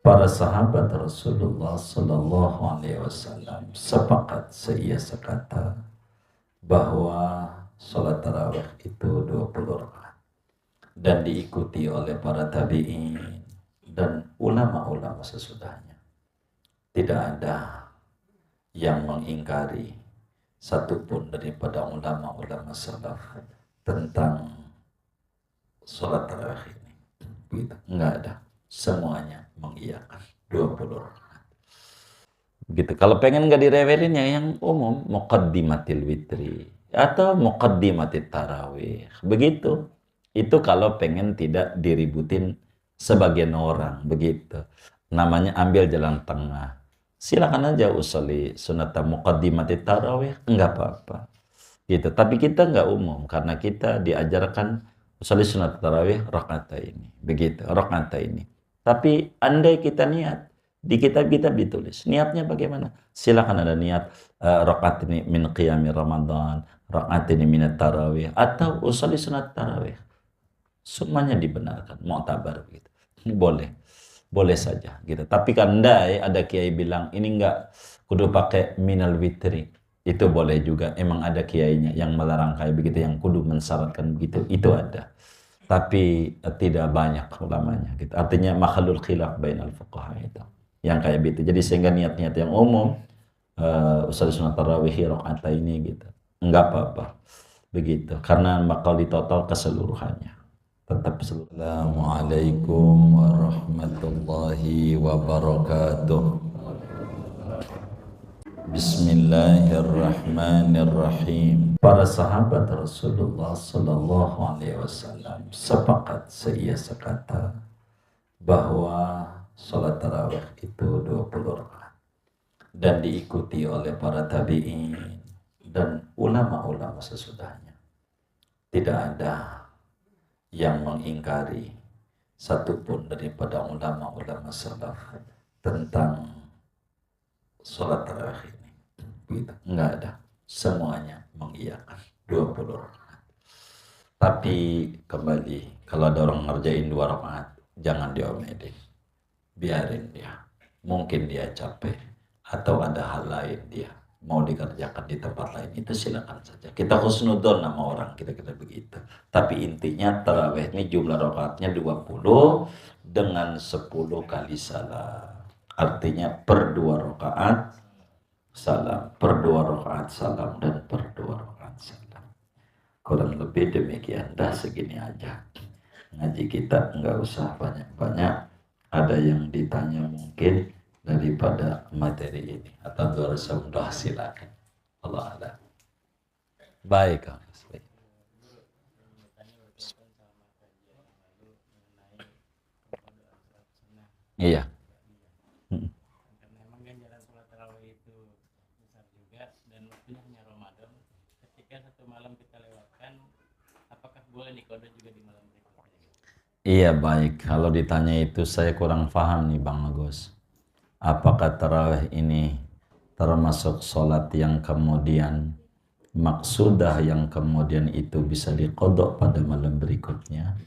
Para sahabat Rasulullah Sallallahu Alaihi Wasallam sepakat seia sekata bahwa sholat tarawih itu 20 rakaat dan diikuti oleh para tabi'in dan ulama-ulama sesudahnya. Tidak ada yang mengingkari satupun daripada ulama-ulama salaf tentang sholat tarawih ini. Begitu. Enggak ada. Semuanya mengiyakan 20 rakaat. Begitu. Kalau pengen nggak direwelin ya yang umum, muqaddimatil witri atau muqaddimatit tarawih. Begitu. Itu kalau pengen tidak diributin sebagian orang, begitu. Namanya ambil jalan tengah. Silakan aja usoli sunat muqaddimatit tarawih, enggak apa-apa. Gitu. Tapi kita nggak umum karena kita diajarkan usoli sunat tarawih rakaat ini. Begitu, rakaat ini. Tapi andai kita niat di kitab-kitab ditulis. Niatnya bagaimana? Silakan ada niat rakaat ini min qiyami Ramadan, rakaat ini minat tarawih, atau usali sunat tarawih. Semuanya dibenarkan, mu'tabar begitu. Boleh. Boleh saja gitu. Tapi kan ada kiai bilang ini enggak kudu pakai minal witri. Itu boleh juga. Emang ada kiainya yang melarang kayak begitu, yang kudu mensyaratkan begitu. Itu ada. Tapi tidak banyak ulamanya gitu. Artinya makhlul khilaf bainal fuqaha itu yang kayak gitu. Jadi sehingga niat-niat yang umum usai sunat tarawih rakaat ini gitu. Enggak apa-apa. Begitu. Karena bakal ditotal keseluruhannya. Tetap seluruh. Assalamualaikum warahmatullahi wabarakatuh. Bismillahirrahmanirrahim. Para sahabat Rasulullah Sallallahu Alaihi Wasallam sepakat seia sekata bahwa sholat tarawih itu 20 rakaat dan diikuti oleh para tabi'in dan ulama-ulama sesudahnya. Tidak ada yang mengingkari satupun daripada ulama-ulama salaf tentang sholat tarawih ini. Begitu. Enggak ada. Semuanya mengiyakan 20 rakaat. Tapi kembali, kalau ada orang ngerjain 2 rakaat, jangan diomelin. Biarin dia. Mungkin dia capek atau ada hal lain dia mau dikerjakan di tempat lain, itu silakan saja. Kita husnudzon nama orang, kita begitu. Tapi intinya tarawih ini jumlah rakaatnya 20 dengan 10 kali salam. Artinya per 2 rakaat salam, per 2 rakaat salam, dan per 2 rakaat salam. Kurang lebih demikian. Dah segini aja. Ngaji kita nggak usah banyak-banyak. Ada yang ditanya mungkin daripada materi ini atau sudah silakan. Allah ada. Baik, Kang. Baik. Iya. Karena memang ganjaran sholat tarawih itu besar juga dan waktunya hanya Ramadan. Ketika satu malam kita lewatkan, apakah boleh diqada juga di malam berikutnya? Iya, baik. Kalau ditanya itu saya kurang paham nih Bang Agus. Apakah tarawih ini termasuk sholat yang kemudian maksudah yang kemudian itu bisa diqadha pada malam berikutnya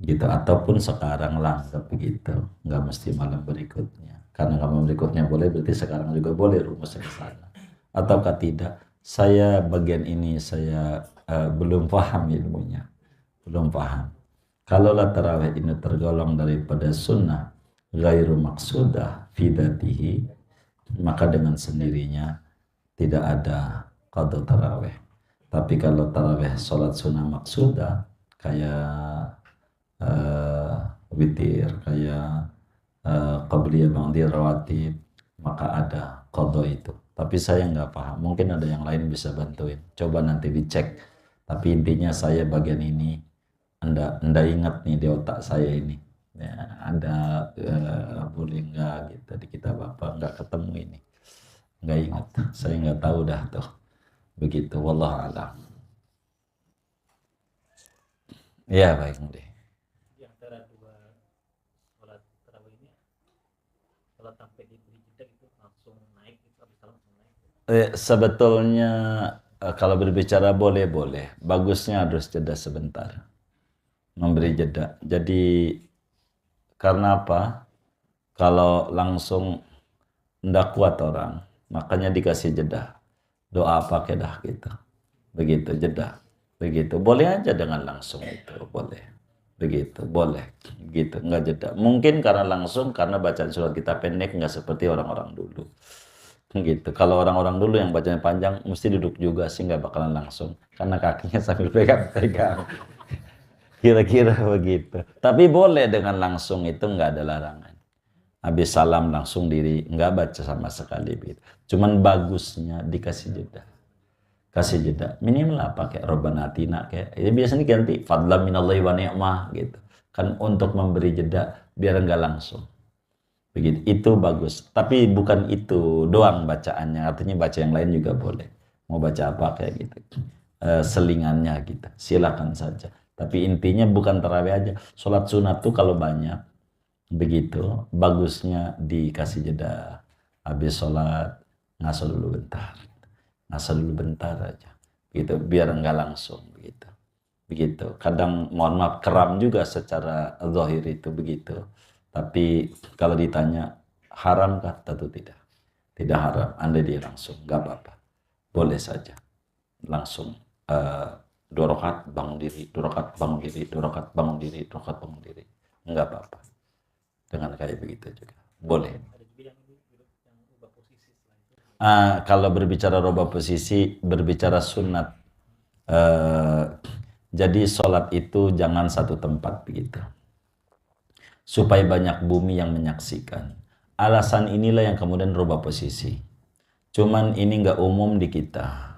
gitu, ataupun sekarang lah anggap begitu, nggak mesti malam berikutnya. Karena kalau malam berikutnya boleh, berarti sekarang juga boleh, rumusnya ke sana. Ataukah tidak? Saya bagian ini saya belum paham ilmunya, belum paham. Kalaulah tarawih ini tergolong daripada sunnah ghairu maksudah fidatihi, maka dengan sendirinya tidak ada qadha tarawih. Tapi kalau tarawih sholat sunnah maksudah kayak witir, kayak qabliyah ba'diyah rawatib, maka ada qadha itu. Tapi saya nggak paham, mungkin ada yang lain bisa bantuin, coba nanti dicek. Tapi intinya saya bagian ini anda ingat nih di otak saya ini ya, ada boleh nggak gitu di kitab apa, nggak ketemu ini, nggak ingat, saya nggak tahu dah tuh. Begitu, wallahu a'lam. Ya baik deh. Di antara dua sholat tarawih ini, sholat sampai diberi jeda itu langsung naik, itu habis salam langsung naik. Sebetulnya kalau berbicara boleh, bagusnya harus jeda sebentar, memberi jeda. Jadi karena apa? Kalau langsung ndak kuat orang, makanya dikasih jeda. Doa pakai dah gitu. Begitu jeda. Begitu. Boleh aja dengan langsung itu, boleh. Begitu, boleh. Gitu, enggak jeda. Mungkin karena langsung karena bacaan surat kita pendek enggak seperti orang-orang dulu. Gitu. Kalau orang-orang dulu yang bacanya panjang mesti duduk juga sih nggak bakalan langsung karena kakinya sambil pegang-pegang. Kira-kira begitu. Tapi boleh dengan langsung itu nggak ada larangan. Habis salam langsung diri nggak baca sama sekali begitu. Cuman bagusnya dikasih jeda. Kasih jeda. Minimal lah pakai Rabbana atina kayak. Ya biasanya ganti fadlan minallahi wa ni'mah gitu. Kan untuk memberi jeda biar nggak langsung. Begitu, itu bagus. Tapi bukan itu doang bacaannya, artinya baca yang lain juga boleh. Mau baca apa kayak gitu. Selingannya gitu, silakan saja. Tapi intinya bukan tarawih aja. Sholat sunat tuh kalau banyak, begitu, bagusnya dikasih jeda. Habis sholat, ngaso dulu bentar. Ngaso dulu bentar aja. Gitu, biar enggak langsung, begitu. Begitu. Kadang, mohon maaf, keram juga secara zahir itu begitu. Tapi kalau ditanya haramkah? Tentu tidak. Tidak haram. Andai dia langsung, nggak apa-apa. Boleh saja. Langsung 2 rakaat bangun diri, 2 rakaat bangun diri, 2 rakaat bangun diri, 2 rakaat bangun diri. Nggak apa-apa. Dengan kayak begitu juga. Boleh. Kalau berbicara rubah posisi, berbicara sunat. Jadi sholat itu jangan satu tempat begitu. Supaya banyak bumi yang menyaksikan. Alasan inilah yang kemudian rubah posisi. Cuman ini nggak umum di kita.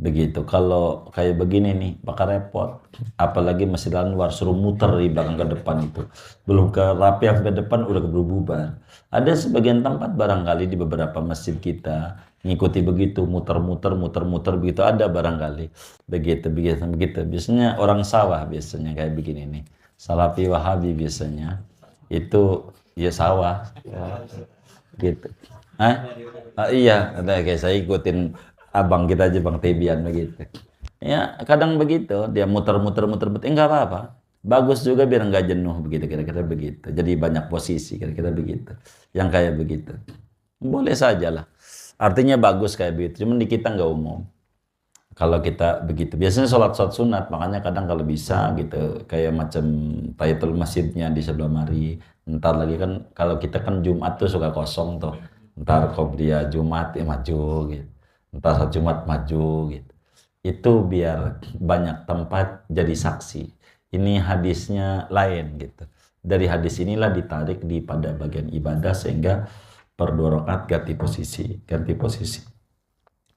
Begitu. Kalau kayak begini nih, bakal repot. Apalagi Masjid Anwar suruh muter di belakang ke depan itu. Belum ke rapi sampai depan udah keburu bubar. Ada sebagian tempat barangkali di beberapa masjid kita ngikuti begitu, muter-muter begitu ada barangkali. Begitu. Biasanya orang sawah biasanya kayak begini nih. Salafi Wahabi biasanya. Itu ya sawah gitu. Iya, kayak saya ikutin abang kita aja Bang Tebian begitu. Ya kadang begitu dia muter-muter enggak apa-apa. Bagus juga biar enggak jenuh begitu kira-kira begitu. Jadi banyak posisi kira-kira begitu. Yang kayak begitu. Boleh saja lah. Artinya bagus kayak begitu. Cuman di kita enggak umum. Kalau kita begitu, biasanya sholat sunat, makanya kadang kalau bisa gitu, kayak macam tahiyatul masjidnya di sebelah mari. Ntar lagi kan, kalau kita kan Jumat tuh suka kosong tuh. Ntar qobliyah Jumat ya maju gitu. Ntar saat Jumat maju gitu. Itu biar banyak tempat jadi saksi. Ini hadisnya lain gitu. Dari hadis inilah ditarik di pada bagian ibadah sehingga per 2 rakaat ganti posisi.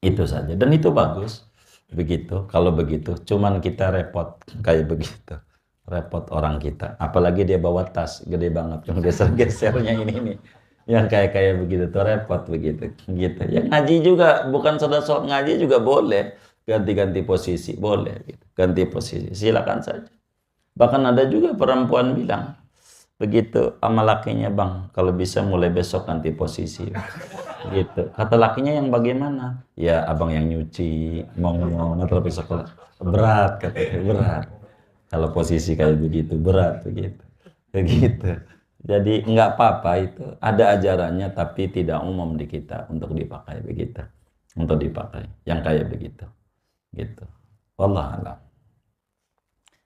Itu saja. Dan itu bagus. Begitu, kalau begitu, cuman kita repot kayak begitu, repot orang kita, apalagi dia bawa tas gede banget, yang geser-gesernya ini, yang kayak begitu tuh repot begitu, gitu. Yang ngaji juga, bukan sholat ngaji juga boleh, ganti-ganti posisi, boleh, gitu. Ganti posisi, silakan saja. Bahkan ada juga perempuan bilang, begitu sama lakinya bang, kalau bisa mulai besok ganti posisi. Gitu. Kata lakinya yang bagaimana? Ya abang yang nyuci, mau ngantar besok berat katanya, berat. Kalau posisi kayak begitu berat begitu. Begitu. Jadi nggak apa-apa itu, ada ajarannya tapi tidak umum di kita untuk dipakai begitu. Untuk dipakai yang kayak begitu. Gitu. Wallah alam.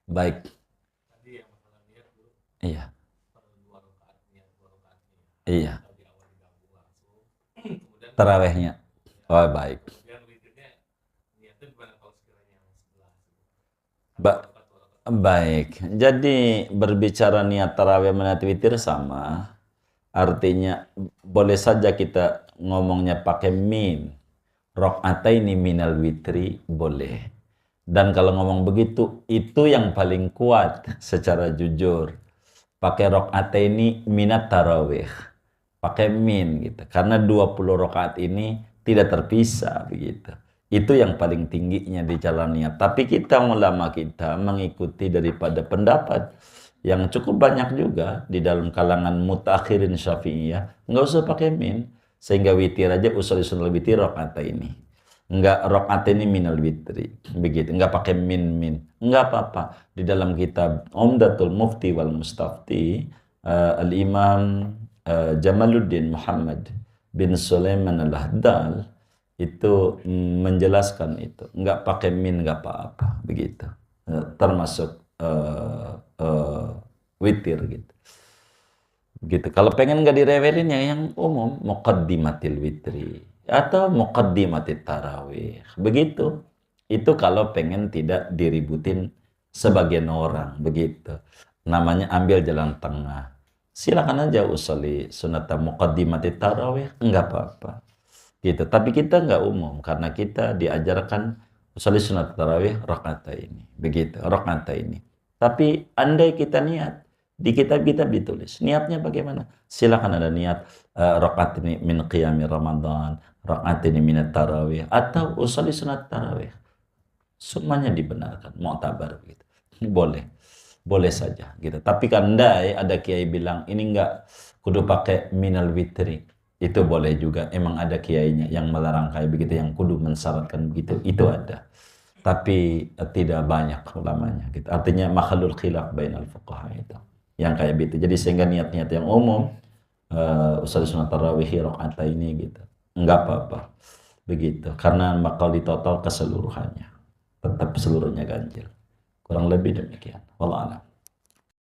Baik. Iya. Iya. Tarawehnya. Oh baik. Baik. Jadi berbicara niat taraweh niat witir sama. Artinya boleh saja kita ngomongnya pakai min. Rok'ataini minal witri boleh. Dan kalau ngomong begitu itu yang paling kuat secara jujur. Pakai rok'ataini minat tarawih. Pakai min gitu. Karena 20 rakaat ini tidak terpisah begitu. Itu yang paling tingginya di jalannya. Tapi kita ulama kita mengikuti daripada pendapat yang cukup banyak juga di dalam kalangan mutakhirin Syafi'iyah, nggak usah pakai min. Sehingga witir aja usul witir rakaat ini. Enggak rakaat ini minal witri. Begitu, enggak pakai min. Enggak apa-apa. Di dalam kitab Umdatul Mufti wal Mustafti, Al-Imam Jamaluddin Muhammad bin Sulaiman Al-Haddal itu menjelaskan itu nggak pakai min nggak apa-apa begitu. Termasuk witir gitu. Gitu. Kalau pengen nggak direwelin ya yang umum muqaddimatil witri atau muqaddimatit tarawih. Begitu. Itu kalau pengen tidak diributin sebagian orang begitu. Namanya ambil jalan tengah. Silakan aja usolli sunat muqaddimatit tarawih, enggak apa-apa. Gitu. Tapi kita nggak umum karena kita diajarkan usolli sunat tarawih rakaat ini. Begitu, rakaat ini. Tapi andai kita niat di kitab-kitab ditulis niatnya bagaimana? Silakan ada niat rakaat ini min qiyami Ramadan, rakaat ini minat tarawih atau usolli sunat tarawih. Semuanya dibenarkan, mu'tabar gitu. Boleh. Boleh saja gitu. Tapi kan andai ada kiai bilang ini enggak kudu pakai minal witri. Itu boleh juga. Emang ada kiainya yang melarang kayak begitu, yang kudu mensyaratkan begitu. Itu ada. Tapi tidak banyak ulamanya gitu. Artinya makhlul khilaf bainal fuqaha itu. Yang kayak begitu. Jadi sehingga niat-niat yang umum usul sunat tarawih rakaat ini gitu. Enggak apa-apa. Begitu. Karena bakal ditotal keseluruhannya. Tetap seluruhnya ganjil. Kurang lebih demikian. Wallah alam.